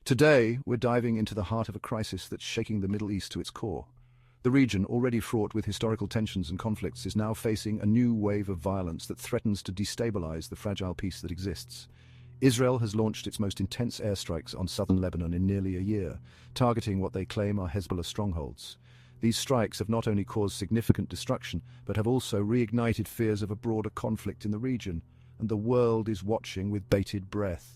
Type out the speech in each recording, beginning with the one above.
Today, we're diving into the heart of a crisis that's shaking the Middle East to its core. The region, already fraught with historical tensions and conflicts, is now facing a new wave of violence that threatens to destabilize the fragile peace that exists. Israel has launched its most intense airstrikes on southern Lebanon in nearly a year, targeting what they claim are Hezbollah strongholds. These strikes have not only caused significant destruction, but have also reignited fears of a broader conflict in the region, and the world is watching with bated breath.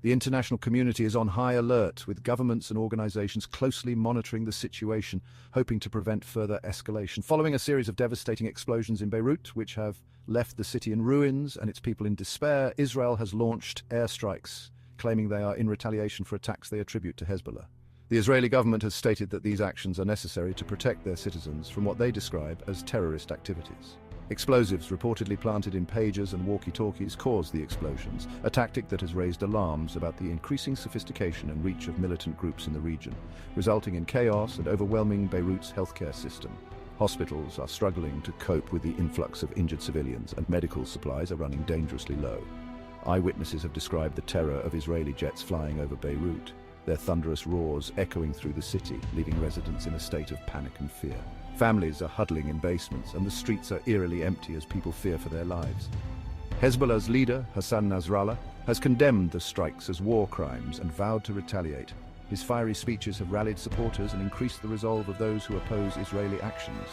The international community is on high alert, with governments and organizations closely monitoring the situation, hoping to prevent further escalation. Following a series of devastating explosions in Beirut, which have left the city in ruins and its people in despair, Israel has launched airstrikes, claiming they are in retaliation for attacks they attribute to Hezbollah. The Israeli government has stated that these actions are necessary to protect their citizens from what they describe as terrorist activities. Explosives reportedly planted in pagers and walkie-talkies caused the explosions, a tactic that has raised alarms about the increasing sophistication and reach of militant groups in the region, resulting in chaos and overwhelming Beirut's healthcare system. Hospitals are struggling to cope with the influx of injured civilians, and medical supplies are running dangerously low. Eyewitnesses have described the terror of Israeli jets flying over Beirut, their thunderous roars echoing through the city, leaving residents in a state of panic and fear. Families are huddling in basements, and the streets are eerily empty as people fear for their lives. Hezbollah's leader, Hassan Nasrallah, has condemned the strikes as war crimes and vowed to retaliate. His fiery speeches have rallied supporters and increased the resolve of those who oppose Israeli actions.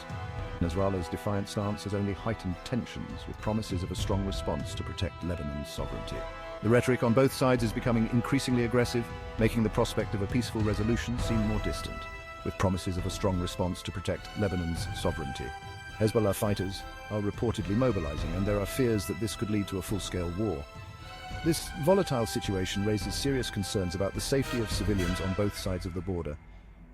Nasrallah's defiant stance has only heightened tensions, with promises of a strong response to protect Lebanon's sovereignty. The rhetoric on both sides is becoming increasingly aggressive, making the prospect of a peaceful resolution seem more distant, with promises of a strong response to protect Lebanon's sovereignty. Hezbollah fighters are reportedly mobilizing, and there are fears that this could lead to a full-scale war. This volatile situation raises serious concerns about the safety of civilians on both sides of the border.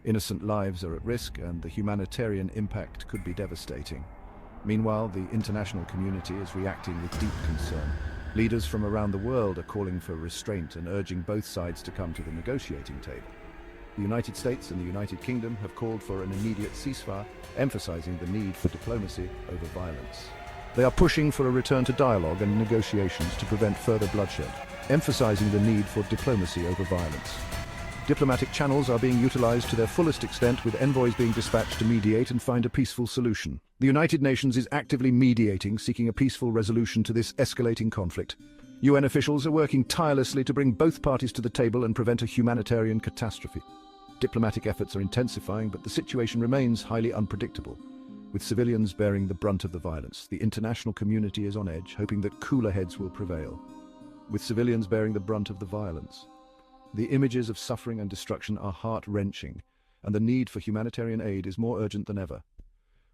Innocent lives are at risk, and the humanitarian impact could be devastating. Meanwhile, the international community is reacting with deep concern. Leaders from around the world are calling for restraint and urging both sides to come to the negotiating table. The United States and the United Kingdom have called for an immediate ceasefire, emphasizing the need for diplomacy over violence. They are pushing for a return to dialogue and negotiations to prevent further bloodshed, emphasizing the need for diplomacy over violence. Diplomatic channels are being utilized to their fullest extent, with envoys being dispatched to mediate and find a peaceful solution. The United Nations is actively mediating, seeking a peaceful resolution to this escalating conflict. UN officials are working tirelessly to bring both parties to the table and prevent a humanitarian catastrophe. Diplomatic efforts are intensifying, but the situation remains highly unpredictable. With civilians bearing the brunt of the violence, the international community is on edge, hoping that cooler heads will prevail. With civilians bearing the brunt of the violence, the images of suffering and destruction are heart-wrenching, and the need for humanitarian aid is more urgent than ever.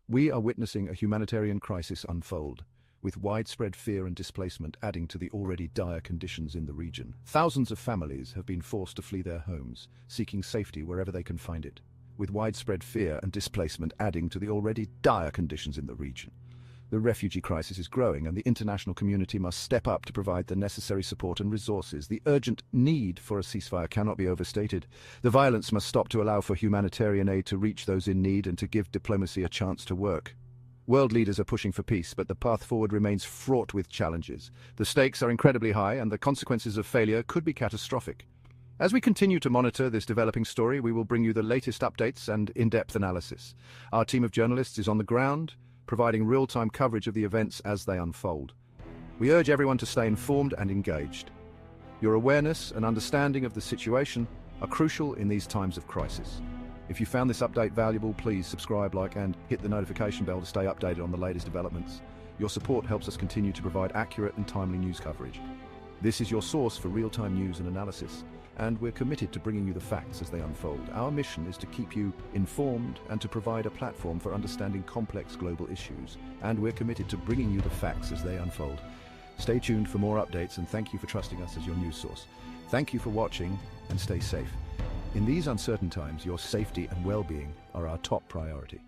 We are witnessing a humanitarian crisis unfold, with widespread fear and displacement adding to the already dire conditions in the region. Thousands of families have been forced to flee their homes, seeking safety wherever they can find it, with widespread fear and displacement adding to the already dire conditions in the region. The refugee crisis is growing, and the international community must step up to provide the necessary support and resources. The urgent need for a ceasefire cannot be overstated. The violence must stop to allow for humanitarian aid to reach those in need and to give diplomacy a chance to work. World leaders are pushing for peace, but the path forward remains fraught with challenges. The stakes are incredibly high, and the consequences of failure could be catastrophic. As we continue to monitor this developing story, we will bring you the latest updates and in-depth analysis. Our team of journalists is on the ground, providing real-time coverage of the events as they unfold. We urge everyone to stay informed and engaged. Your awareness and understanding of the situation are crucial in these times of crisis. If you found this update valuable, please subscribe, like, and hit the notification bell to stay updated on the latest developments. Your support helps us continue to provide accurate and timely news coverage. This is your source for real-time news and analysis, and we're committed to bringing you the facts as they unfold. Our mission is to keep you informed and to provide a platform for understanding complex global issues, and we're committed to bringing you the facts as they unfold. Stay tuned for more updates, and thank you for trusting us as your news source. Thank you for watching, and stay safe. In these uncertain times, your safety and well-being are our top priority.